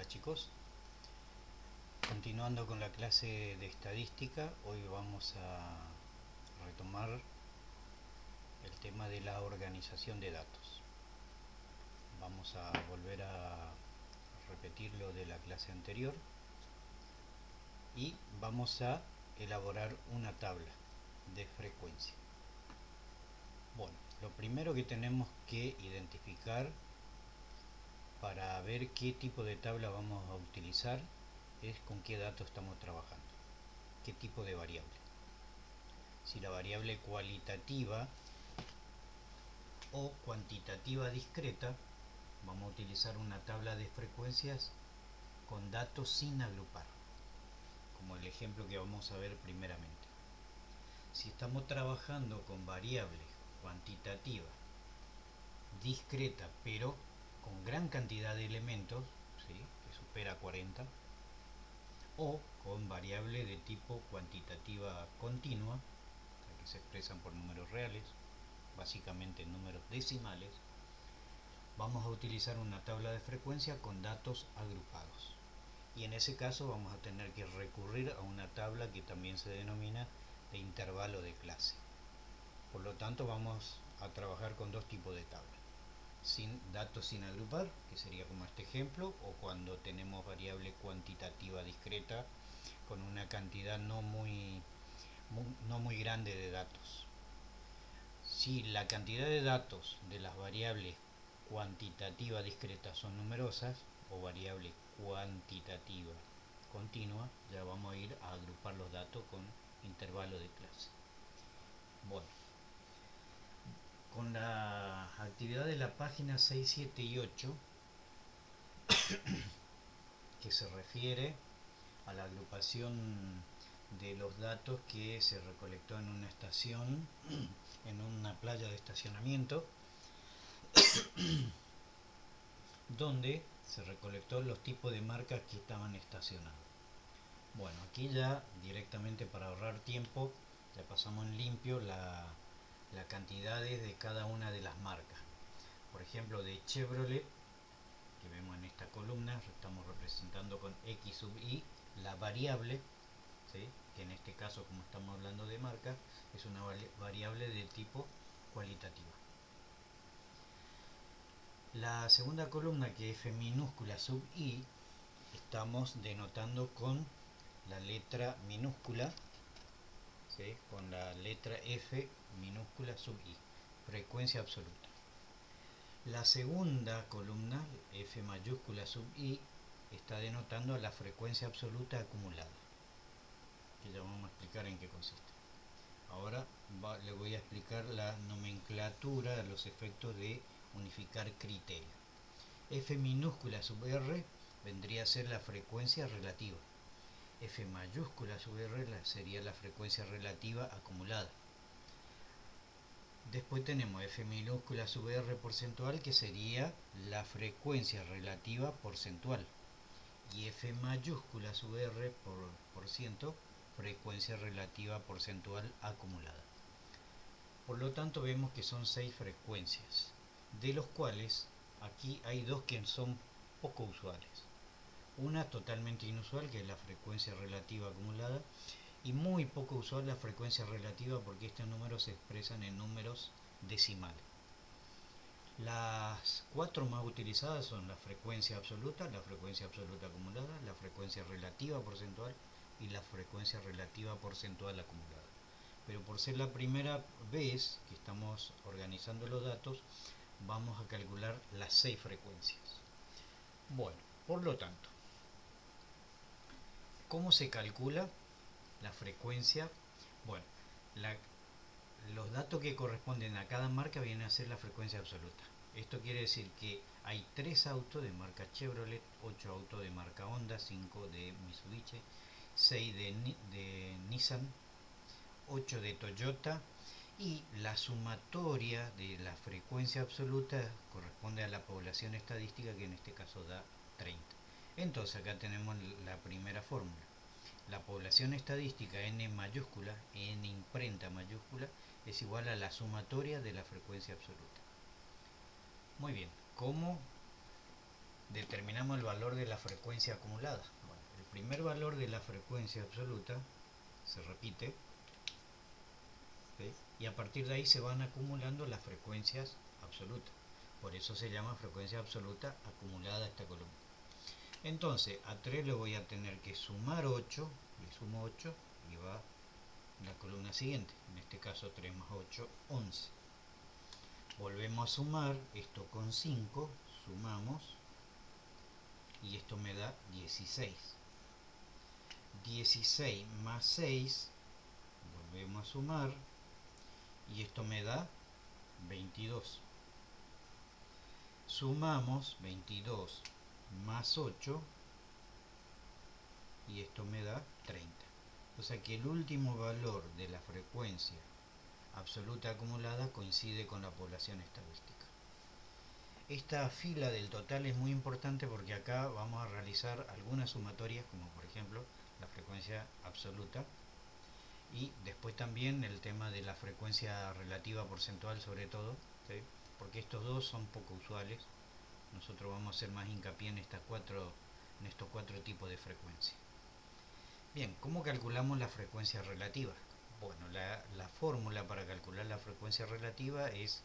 Hola chicos, continuando con la clase de estadística, hoy vamos a retomar el tema de la organización de datos. Vamos a volver a repetir lo de la clase anterior y vamos a elaborar una tabla de frecuencia. Bueno, lo primero que tenemos que identificar para ver qué tipo de tabla vamos a utilizar es con qué datos estamos trabajando, qué tipo de variable. Si la variable cualitativa o cuantitativa discreta, vamos a utilizar una tabla de frecuencias con datos sin agrupar, como el ejemplo que vamos a ver primeramente. Si estamos trabajando con variable cuantitativa discreta, pero con gran cantidad de elementos, ¿sí?, que supera 40, o con variable de tipo cuantitativa continua, que se expresan por números reales, básicamente números decimales, vamos a utilizar una tabla de frecuencia con datos agrupados. Y en ese caso vamos a tener que recurrir a una tabla que también se denomina de intervalo de clase. Por lo tanto vamos a trabajar con dos tipos de tablas. Datos sin agrupar, que sería como este ejemplo, o cuando tenemos variable cuantitativa discreta con una cantidad no muy grande de datos. Si la cantidad de datos de las variables cuantitativa discreta son numerosas, o variable cuantitativa continua, ya vamos a ir a agrupar los datos con intervalo de clase. Bueno, con la actividad de la página 6, 7 y 8, que se refiere a la agrupación de los datos que se recolectó en una estación, en una playa de estacionamiento, donde se recolectó los tipos de marcas que estaban estacionados. Bueno, aquí ya directamente, para ahorrar tiempo, ya pasamos en limpio las cantidades de cada una de las marcas. Por ejemplo, de Chevrolet, que vemos en esta columna, estamos representando con X sub I la variable, ¿sí?, que en este caso, como estamos hablando de marca, es una variable de tipo cualitativa. La segunda columna, que es F minúscula sub I, estamos denotando con la letra minúscula, ¿sí?, con la letra F minúscula sub I, frecuencia absoluta. La segunda columna, F mayúscula sub I, está denotando la frecuencia absoluta acumulada, que ya vamos a explicar en qué consiste. Ahora le voy a explicar la nomenclatura, los efectos de unificar criterios. F minúscula sub R vendría a ser la frecuencia relativa. F mayúscula sub R sería la frecuencia relativa acumulada. Después tenemos F minúscula sub R porcentual, que sería la frecuencia relativa porcentual. Y F mayúscula sub R por ciento, frecuencia relativa porcentual acumulada. Por lo tanto, vemos que son 6 frecuencias, de los cuales aquí hay dos que son poco usuales. Una totalmente inusual, que es la frecuencia relativa acumulada, y muy poco usual la frecuencia relativa, porque estos números se expresan en números decimales. Las 4 más utilizadas son la frecuencia absoluta acumulada, la frecuencia relativa porcentual y la frecuencia relativa porcentual acumulada. Pero por ser la primera vez que estamos organizando los datos, vamos a calcular las 6 frecuencias. Bueno, por lo tanto, ¿cómo se calcula la frecuencia? Bueno, los datos que corresponden a cada marca vienen a ser la frecuencia absoluta. Esto quiere decir que hay 3 autos de marca Chevrolet, 8 autos de marca Honda, 5 de Mitsubishi, 6 de Nissan, 8 de Toyota, y la sumatoria de la frecuencia absoluta corresponde a la población estadística, que en este caso da 30. Entonces acá tenemos la primera fórmula. La población estadística n mayúscula, n imprenta mayúscula, es igual a la sumatoria de la frecuencia absoluta. Muy bien, ¿cómo determinamos el valor de la frecuencia acumulada. Bueno, el primer valor de la frecuencia absoluta se repite, ¿sí? Y a partir de ahí se van acumulando las frecuencias absolutas. Por eso se llama frecuencia absoluta acumulada a esta columna. Entonces a 3 le voy a tener que sumar 8, le sumo 8 y va la columna siguiente, en este caso 3 más 8, 11. Volvemos a sumar esto con 5, sumamos y esto me da 16. 16 más 6, volvemos a sumar y esto me da 22. Sumamos 22 más 8 y esto me da 30. O sea que el último valor de la frecuencia absoluta acumulada coincide con la población estadística. Esta fila del total es muy importante porque acá vamos a realizar algunas sumatorias, como por ejemplo la frecuencia absoluta, y después también el tema de la frecuencia relativa porcentual, sobre todo, ¿sí? Porque estos dos son poco usuales. Nosotros vamos a hacer más hincapié en estos cuatro tipos de frecuencia. Bien, ¿cómo calculamos la frecuencia relativa? Bueno, la fórmula para calcular la frecuencia relativa es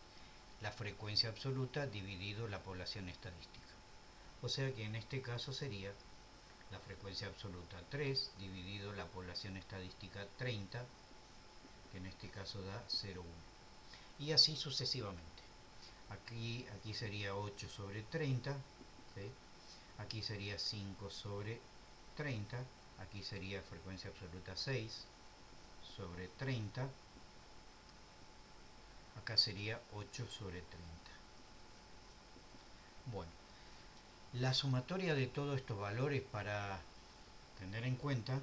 la frecuencia absoluta dividido la población estadística. O sea que en este caso sería la frecuencia absoluta 3 dividido la población estadística 30, que en este caso da 0,1. Y así sucesivamente. Aquí sería 8 sobre 30, ¿sí? Aquí sería 5 sobre 30, aquí sería frecuencia absoluta 6 sobre 30, acá sería 8 sobre 30. Bueno, la sumatoria de todos estos valores, para tener en cuenta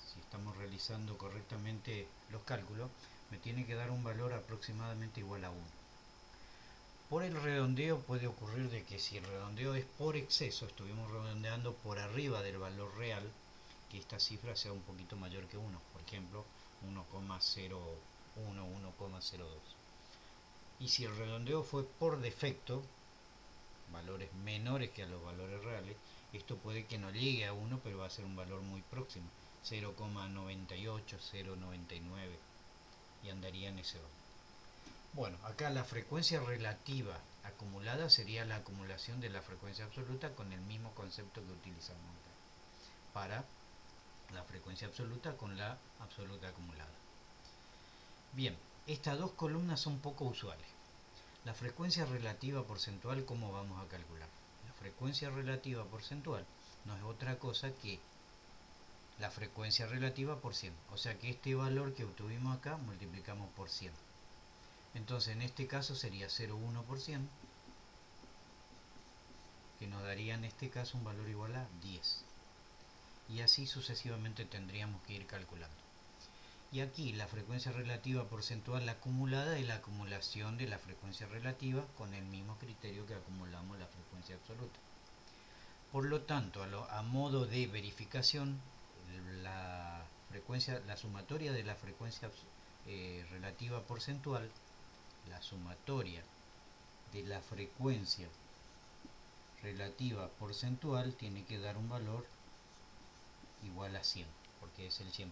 si estamos realizando correctamente los cálculos, me tiene que dar un valor aproximadamente igual a 1. Por el redondeo puede ocurrir de que si el redondeo es por exceso, estuvimos redondeando por arriba del valor real, que esta cifra sea un poquito mayor que 1, por ejemplo 1,01, 1,02. Y si el redondeo fue por defecto, valores menores que a los valores reales, esto puede que no llegue a 1, pero va a ser un valor muy próximo, 0,98, 0,99, y andaría en ese orden. Bueno, acá la frecuencia relativa acumulada sería la acumulación de la frecuencia absoluta con el mismo concepto que utilizamos acá, para la frecuencia absoluta con la absoluta acumulada. Bien, estas dos columnas son poco usuales. La frecuencia relativa porcentual, ¿cómo vamos a calcular? La frecuencia relativa porcentual no es otra cosa que la frecuencia relativa por 100. O sea que este valor que obtuvimos acá multiplicamos por 100. Entonces en este caso sería 0,1%, que nos daría en este caso un valor igual a 10. Y así sucesivamente tendríamos que ir calculando. Y aquí la frecuencia relativa porcentual acumulada es la acumulación de la frecuencia relativa con el mismo criterio que acumulamos la frecuencia absoluta. Por lo tanto, a modo de verificación, la sumatoria de la frecuencia relativa porcentual, la sumatoria de la frecuencia relativa porcentual tiene que dar un valor igual a 100, porque es el 100%.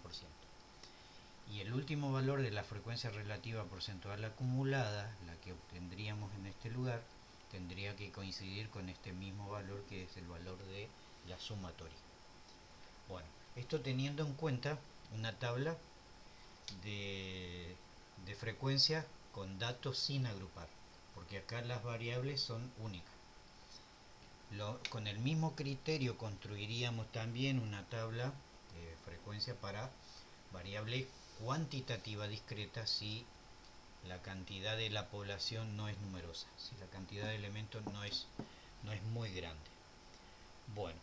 Y el último valor de la frecuencia relativa porcentual acumulada, la que obtendríamos en este lugar, tendría que coincidir con este mismo valor, que es el valor de la sumatoria. Bueno, esto teniendo en cuenta una tabla de frecuencia con datos sin agrupar, porque acá las variables son únicas. Con el mismo criterio construiríamos también una tabla de frecuencia para variable cuantitativa discreta si la cantidad de la población no es numerosa, si la cantidad de elementos no es muy grande. Bueno,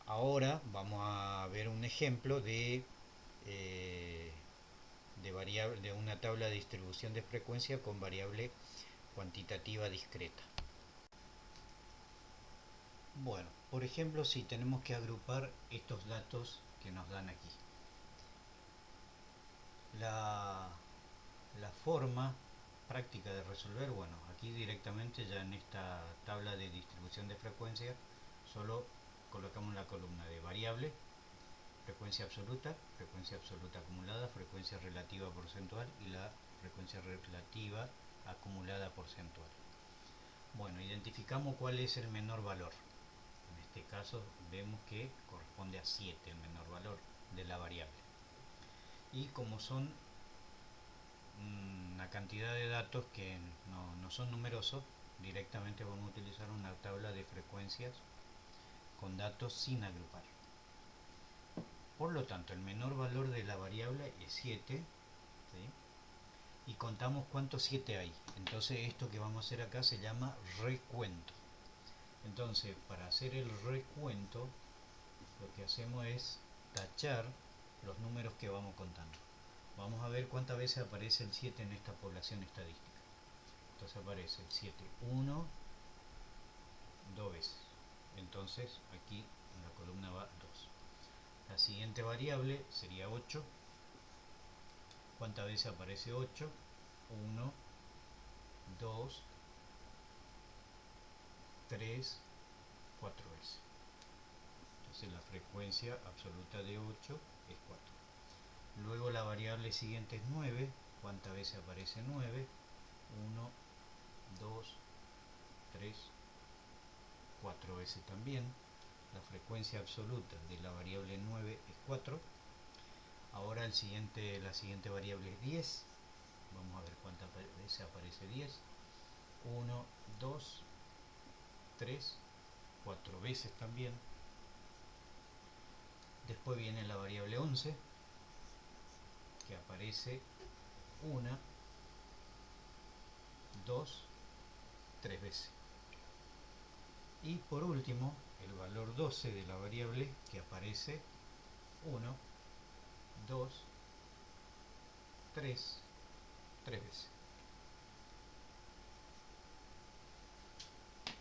ahora vamos a ver un ejemplo de una tabla de distribución de frecuencia con variable cuantitativa discreta. Bueno, por ejemplo, si tenemos que agrupar estos datos que nos dan aquí. La forma práctica de resolver, bueno, aquí directamente ya en esta tabla de distribución de frecuencia solo colocamos la columna de variable, frecuencia absoluta acumulada, frecuencia relativa porcentual y la frecuencia relativa acumulada porcentual. Bueno, identificamos cuál es el menor valor. En este caso vemos que corresponde a 7 el menor valor de la variable. Y como son una cantidad de datos que no son numerosos, directamente vamos a utilizar una tabla de frecuencias con datos sin agrupar. Por lo tanto, el menor valor de la variable es 7, ¿sí? Y contamos cuántos 7 hay. Entonces esto que vamos a hacer acá se llama recuento. Entonces, para hacer el recuento, lo que hacemos es tachar los números que vamos contando. Vamos a ver cuántas veces aparece el 7 en esta población estadística. Entonces aparece el 7 1, 2 veces. Entonces aquí en la columna va 2. La siguiente variable sería 8. ¿Cuántas veces aparece 8? 1, 2, 3, 4 veces. Entonces la frecuencia absoluta de 8 es 4. Luego la variable siguiente es 9. ¿Cuántas veces aparece 9? 1, 2, 3, 4 veces también. La frecuencia absoluta de la variable 9 es 4. Ahora la siguiente variable es 10. Vamos a ver cuántas veces aparece 10. 1, 2, 3, 4 veces también. Después viene la variable 11, que aparece 1, 2, 3 veces. Y por último, el valor 12 de la variable, que aparece 1, 2, 3 veces.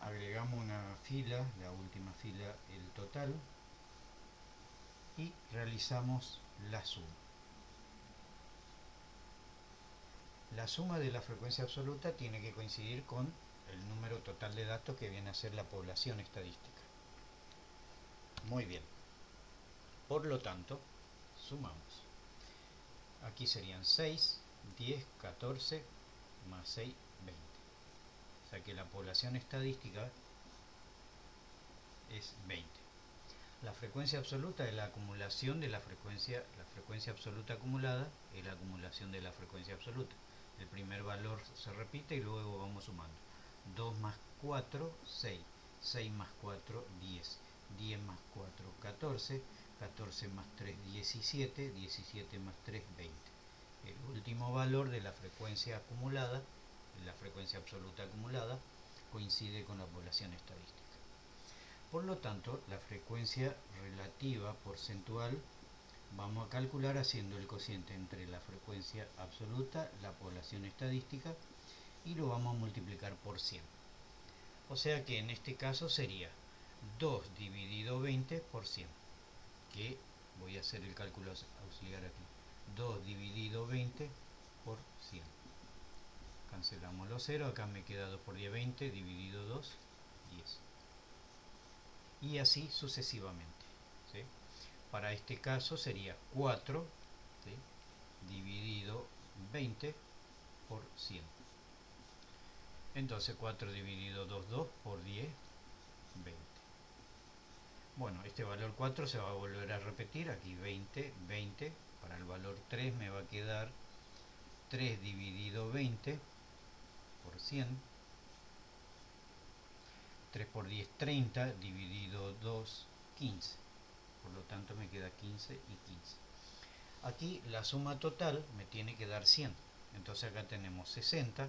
Agregamos una fila, la última fila, el total, y realizamos la suma. La suma de la frecuencia absoluta tiene que coincidir con el número total de datos que viene a ser la población estadística. Muy bien. Por lo tanto, sumamos. Aquí serían 6, 10, 14, más 6, 20. O sea que la población estadística es 20. La frecuencia absoluta es la acumulación de la frecuencia absoluta acumulada es la acumulación de la frecuencia absoluta. El primer valor se repite y luego vamos sumando. 2 más 4, 6. 6 más 4, 10. 10 más 4, 14. 14 más 3, 17. 17 más 3, 20. El último valor de la frecuencia acumulada, la frecuencia absoluta acumulada, coincide con la población estadística. Por lo tanto, la frecuencia relativa porcentual vamos a calcular haciendo el cociente entre la frecuencia absoluta, la población estadística, y lo vamos a multiplicar por 100. O sea que en este caso sería 2 dividido 20 por 100, que voy a hacer el cálculo auxiliar aquí. 2 dividido 20 por 100. Cancelamos los 0, acá me queda 2 por 10, 20, dividido 2, 10. Y así sucesivamente, ¿sí? Para este caso sería 4, ¿sí?, dividido 20 por 100. Entonces 4 dividido 2, 2 por 10, 20. Bueno, este valor 4 se va a volver a repetir, aquí 20, 20. Para el valor 3 me va a quedar 3 dividido 20 por 100. 3 por 10, 30, dividido 2, 15. Por lo tanto me queda 15 y 15. Aquí la suma total me tiene que dar 100. Entonces acá tenemos 60,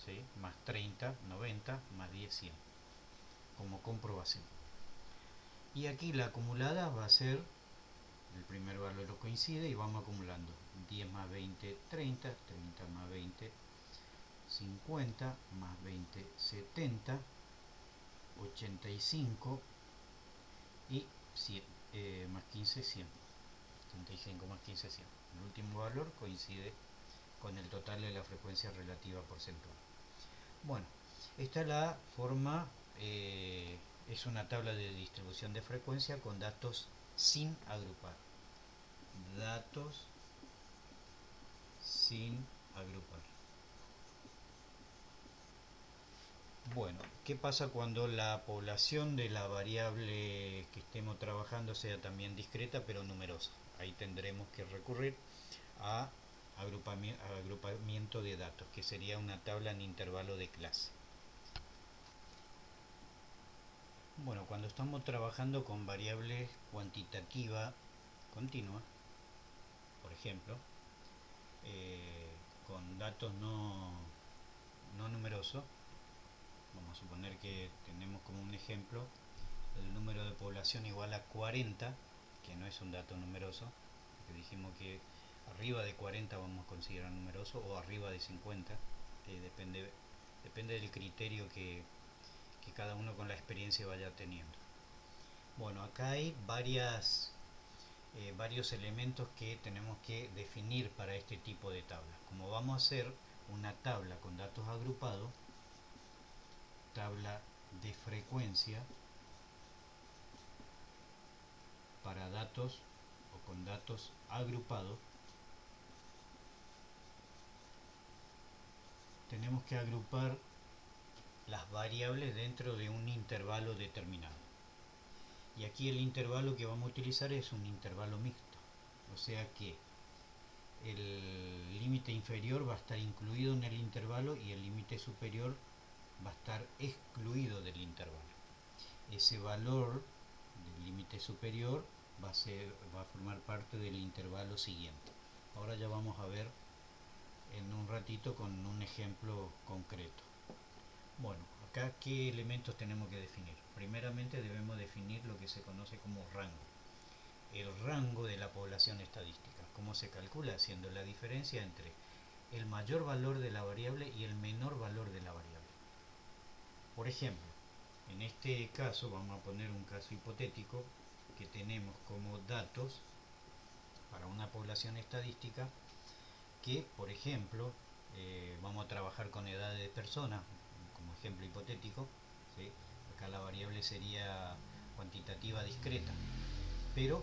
¿sí?, más 30, 90, más 10, 100. Como comprobación. Y aquí la acumulada va a ser, el primer valor coincide y vamos acumulando. 10 más 20, 30, 30 más 20, 50, más 20, 70, 85 y 100, más 15, 100. 75 más 15, 100. El último valor coincide con el total de la frecuencia relativa porcentual. Bueno, esta es la forma es una tabla de distribución de frecuencia con datos sin agrupar. Datos sin agrupar. Bueno, ¿qué pasa cuando la población de la variable que estemos trabajando sea también discreta pero numerosa? Ahí tendremos que recurrir a agrupamiento de datos, que sería una tabla en intervalo de clase. Bueno, cuando estamos trabajando con variables cuantitativa continua, por ejemplo, con datos no numerosos, vamos a suponer que tenemos como un ejemplo el número de población igual a 40, que no es un dato numeroso, que dijimos que arriba de 40 vamos a considerar numeroso o arriba de 50, depende del criterio que cada uno con la experiencia vaya teniendo. Bueno, acá hay varios elementos que tenemos que definir para este tipo de tabla. Como vamos a hacer una tabla con datos agrupados, tabla de frecuencia para datos o con datos agrupados, tenemos que agrupar las variables dentro de un intervalo determinado. Y aquí el intervalo que vamos a utilizar es un intervalo mixto, o sea que el límite inferior va a estar incluido en el intervalo y el límite superior va a estar excluido del intervalo. Ese valor del límite superior va a formar parte del intervalo siguiente. Ahora ya vamos a ver en un ratito con un ejemplo concreto. Bueno, acá qué elementos tenemos que definir. Primeramente debemos definir lo que se conoce como rango. El rango de la población estadística. ¿Cómo se calcula? Haciendo la diferencia entre el mayor valor de la variable y el menor valor de la variable. Por ejemplo, en este caso vamos a poner un caso hipotético que tenemos como datos para una población estadística que, por ejemplo, vamos a trabajar con edades de personas, como ejemplo hipotético, ¿sí? Acá la variable sería cuantitativa discreta, pero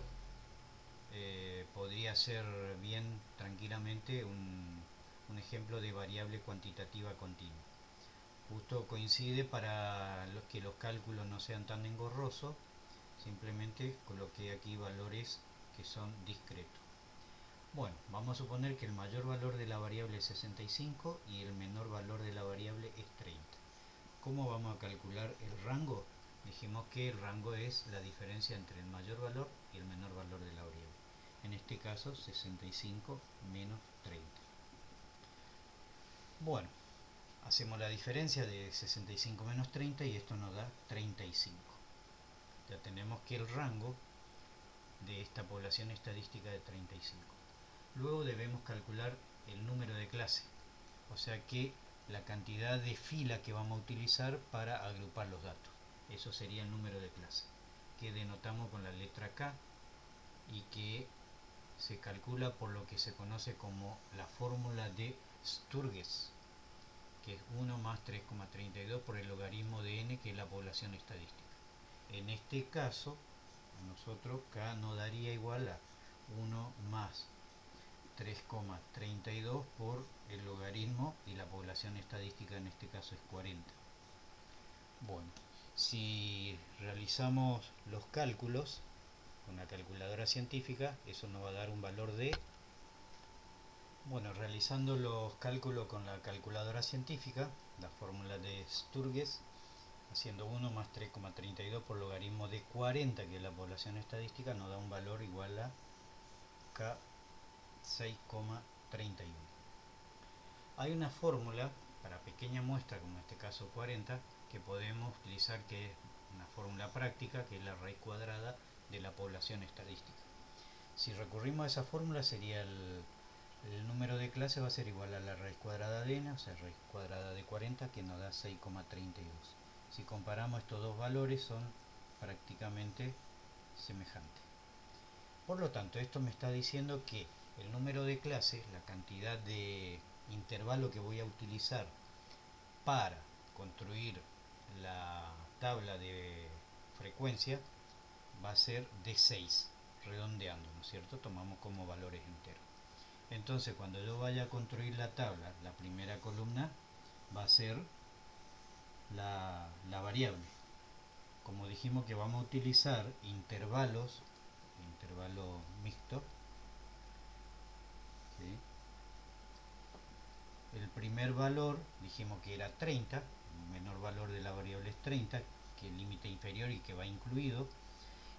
podría ser bien tranquilamente un ejemplo de variable cuantitativa continua. Justo coincide para que los cálculos no sean tan engorrosos, simplemente coloqué aquí valores que son discretos. Bueno, vamos a suponer que el mayor valor de la variable es 65 y el menor valor de la variable es 30. ¿Cómo vamos a calcular el rango? Dijimos que el rango es la diferencia entre el mayor valor y el menor valor de la variable. En este caso 65 menos 30. Bueno, hacemos la diferencia de 65 menos 30 y esto nos da 35. Ya tenemos que el rango de esta población estadística de 35. Luego debemos calcular el número de clase, o sea que la cantidad de fila que vamos a utilizar para agrupar los datos. Eso sería el número de clase, que denotamos con la letra K y que se calcula por lo que se conoce como la fórmula de Sturges, que es 1 más 3,32 por el logaritmo de n, que es la población estadística. En este caso, a nosotros K nos daría igual a 1 más 3,32 por el logaritmo y la población estadística en este caso es 40. Bueno, si realizamos los cálculos con la calculadora científica, eso nos va a dar un valor de... Bueno, realizando los cálculos con la calculadora científica, la fórmula de Sturges, haciendo 1 más 3,32 por logaritmo de 40, que es la población estadística, nos da un valor igual a K 6,31. Hay una fórmula para pequeña muestra, como en este caso 40, que podemos utilizar, que es una fórmula práctica, que es la raíz cuadrada de la población estadística. Si recurrimos a esa fórmula, sería el número de clase va a ser igual a la raíz cuadrada de n, o sea, raíz cuadrada de 40, que nos da 6,32. Si comparamos estos dos valores, son prácticamente semejantes. Por lo tanto, esto me está diciendo que el número de clases, la cantidad de intervalo que voy a utilizar para construir la tabla de frecuencia va a ser de 6, redondeando, ¿no es cierto? Tomamos como valores enteros. Entonces, cuando yo vaya a construir la tabla, la primera columna va a ser la variable. Como dijimos que vamos a utilizar intervalo mixto, ¿sí? El primer valor dijimos que era 30, el menor valor de la variable es 30, que es el límite inferior y que va incluido,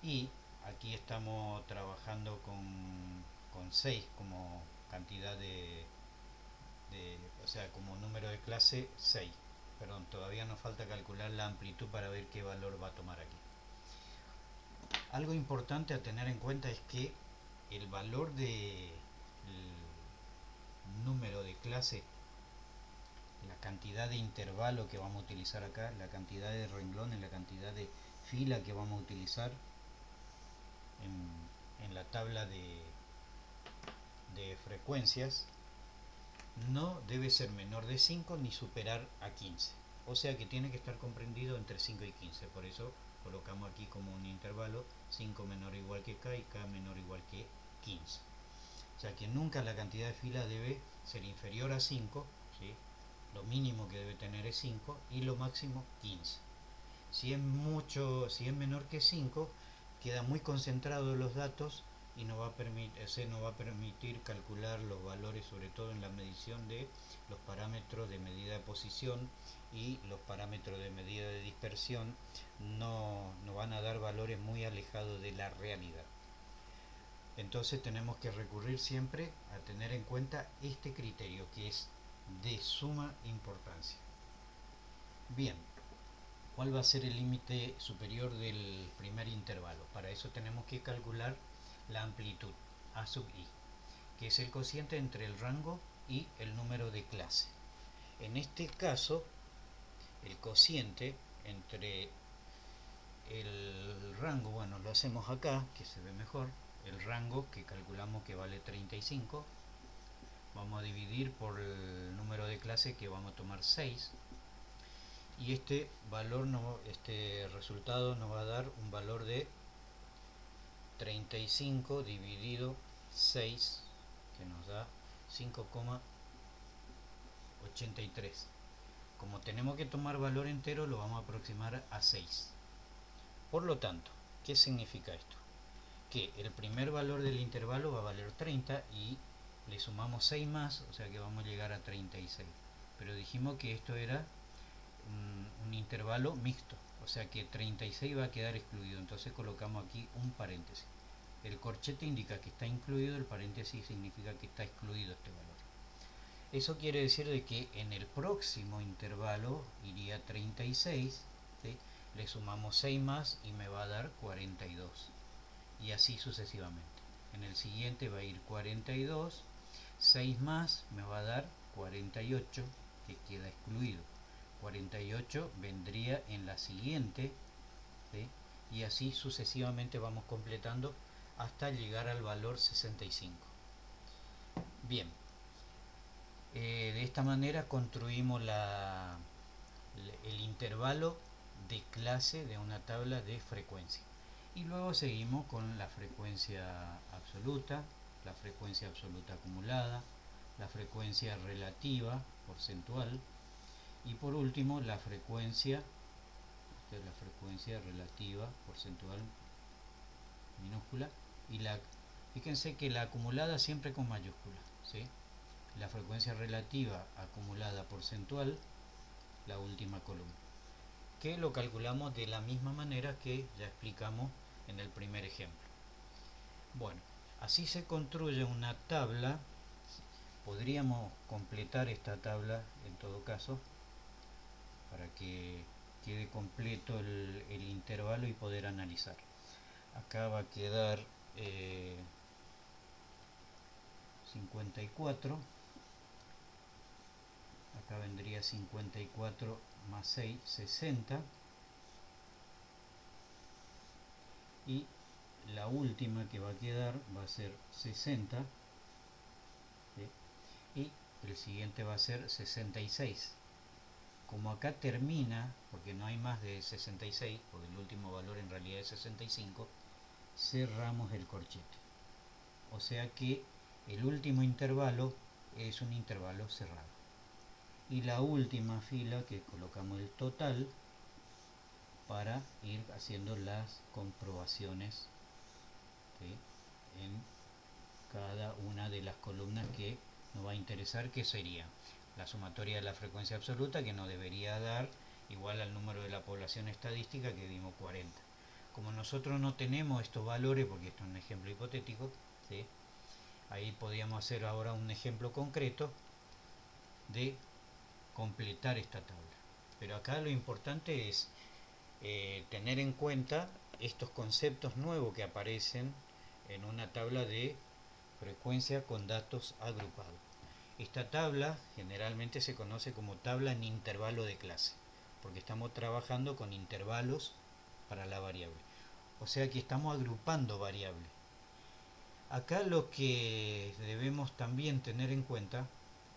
y aquí estamos trabajando con 6 como cantidad o sea, como número de clase 6. Perdón, todavía nos falta calcular la amplitud para ver qué valor va a tomar aquí. Algo importante a tener en cuenta es que el valor de número de clase, la cantidad de intervalo que vamos a utilizar acá, la cantidad de renglones, la cantidad de fila que vamos a utilizar en la tabla de frecuencias, no debe ser menor de 5 ni superar a 15. O sea que tiene que estar comprendido entre 5 y 15. Por eso colocamos aquí como un intervalo 5 menor o igual que k y k menor o igual que 15. O sea que nunca la cantidad de filas debe ser inferior a 5, ¿sí? Lo mínimo que debe tener es 5 y lo máximo 15. Si es menor que 5, queda muy concentrado los datos y no va a permitir calcular los valores, sobre todo en la medición de los parámetros de medida de posición y los parámetros de medida de dispersión. No van a dar valores muy alejados de la realidad. Entonces tenemos que recurrir siempre a tener en cuenta este criterio, que es de suma importancia. Bien, ¿cuál va a ser el límite superior del primer intervalo? Para eso tenemos que calcular la amplitud, A sub i, que es el cociente entre el rango y el número de clase. En este caso, el cociente entre el rango, bueno, lo hacemos acá, que se ve mejor, el rango que calculamos que vale 35, vamos a dividir por el número de clase que vamos a tomar 6, y este resultado nos va a dar un valor de 35 dividido 6, que nos da 5,83. Como tenemos que tomar valor entero, lo vamos a aproximar a 6. Por lo tanto, ¿qué significa esto? Que el primer valor del intervalo va a valer 30 y le sumamos 6 más, o sea que vamos a llegar a 36. Pero dijimos que esto era un intervalo mixto, o sea que 36 va a quedar excluido, entonces colocamos aquí un paréntesis. El corchete indica que está incluido, el paréntesis significa que está excluido este valor. Eso quiere decir de que en el próximo intervalo iría 36, ¿sí? Le sumamos 6 más y me va a dar 42, y así sucesivamente. En el siguiente va a ir 42, 6 más me va a dar 48, que queda excluido. 48 vendría en la siguiente, ¿sí? Y así sucesivamente vamos completando hasta llegar al valor 65. Bien, de esta manera construimos el intervalo de clase de una tabla de frecuencia. Y luego seguimos con la frecuencia absoluta acumulada, la frecuencia relativa porcentual, y por último la frecuencia relativa porcentual minúscula, y fíjense que la acumulada siempre con mayúscula, ¿sí? La frecuencia relativa acumulada porcentual, la última columna, que lo calculamos de la misma manera que ya explicamos en el primer ejemplo. Bueno, así se construye una tabla. Podríamos completar esta tabla en todo caso para que quede completo el intervalo y poder analizar. Acá va a quedar 54, acá vendría 54 más 6, 60, y la última que va a quedar va a ser 60, ¿sí? Y el siguiente va a ser 66. como acá termina, porque no hay más de 66, porque el último valor en realidad es 65, cerramos el corchete. O sea que el último intervalo es un intervalo cerrado. Y la última fila que colocamos el total para ir haciendo las comprobaciones, ¿sí?, en cada una de las columnas que nos va a interesar, que sería la sumatoria de la frecuencia absoluta, que nos debería dar igual al número de la población estadística, que dimos 40. Como nosotros no tenemos estos valores, porque esto es un ejemplo hipotético, ¿sí?, ahí podríamos hacer ahora un ejemplo concreto de completar esta tabla. Pero acá lo importante es tener en cuenta estos conceptos nuevos que aparecen en una tabla de frecuencia con datos agrupados. Esta tabla generalmente se conoce como tabla en intervalo de clase, porque estamos trabajando con intervalos para la variable. O sea que estamos agrupando variables. Acá lo que debemos también tener en cuenta,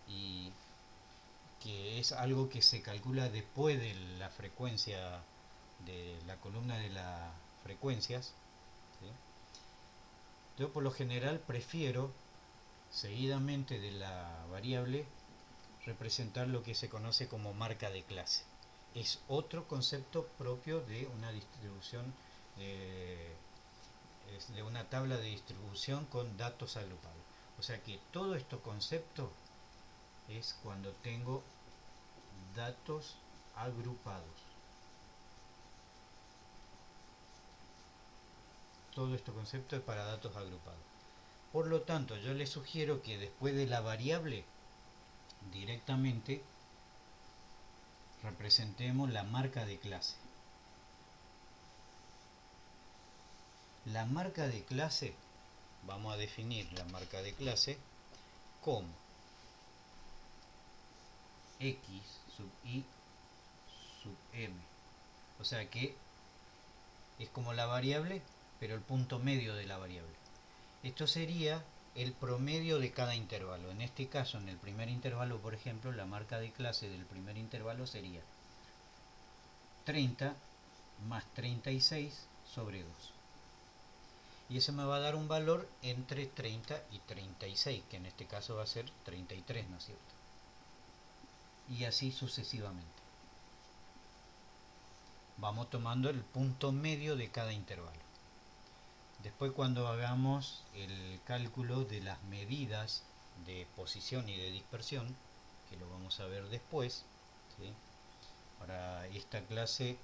y que es algo que se calcula después de la frecuencia, de la columna de las frecuencias, ¿sí?, yo por lo general prefiero seguidamente de la variable representar lo que se conoce como marca de clase. Es otro concepto propio de una distribución, de una tabla de distribución con datos agrupados. O sea que todo este concepto es cuando tengo datos agrupados. Todo este concepto es para datos agrupados. Por lo tanto, yo les sugiero que después de la variable directamente representemos la marca de clase. La marca de clase, vamos a definir la marca de clase como x sub i sub m. O sea que es como la variable, pero el punto medio de la variable. Esto sería el promedio de cada intervalo. En este caso, en el primer intervalo, por ejemplo, la marca de clase del primer intervalo sería 30 más 36 sobre 2. Y eso me va a dar un valor entre 30 y 36, que en este caso va a ser 33, ¿no es cierto? Y así sucesivamente. Vamos tomando el punto medio de cada intervalo. Después, cuando hagamos el cálculo de las medidas de posición y de dispersión, que lo vamos a ver después, ¿sí?, para esta clase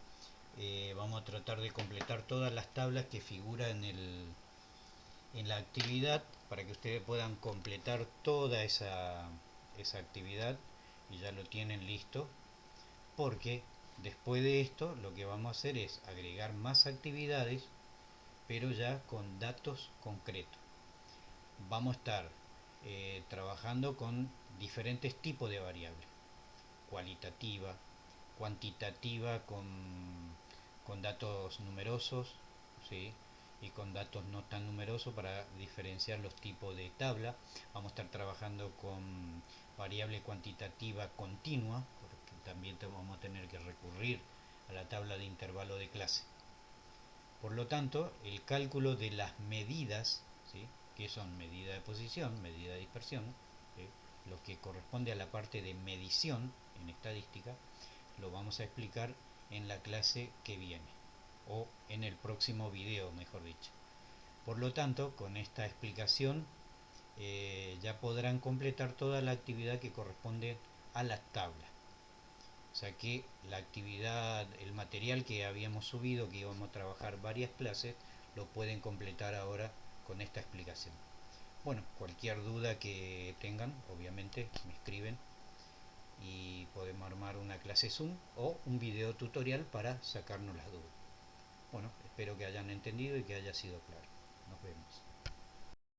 vamos a tratar de completar todas las tablas que figuran en la actividad, para que ustedes puedan completar toda esa actividad y ya lo tienen listo, porque después de esto lo que vamos a hacer es agregar más actividades, pero ya con datos concretos. Vamos a estar trabajando con diferentes tipos de variables: cualitativa, cuantitativa con datos numerosos, ¿sí?, y con datos no tan numerosos, para diferenciar los tipos de tabla. Vamos a estar trabajando con variable cuantitativa continua, porque también vamos a tener que recurrir a la tabla de intervalo de clase. Por lo tanto, el cálculo de las medidas, ¿sí?, que son medida de posición, medida de dispersión, ¿sí?, lo que corresponde a la parte de medición en estadística, lo vamos a explicar en la clase que viene, o en el próximo video, mejor dicho. Por lo tanto, con esta explicación ya podrán completar toda la actividad que corresponde a las tablas. O sea que la actividad, el material que habíamos subido, que íbamos a trabajar varias clases, lo pueden completar ahora con esta explicación. Bueno, cualquier duda que tengan, obviamente me escriben y podemos armar una clase Zoom o un video tutorial para sacarnos las dudas. Bueno, espero que hayan entendido y que haya sido claro. Nos vemos.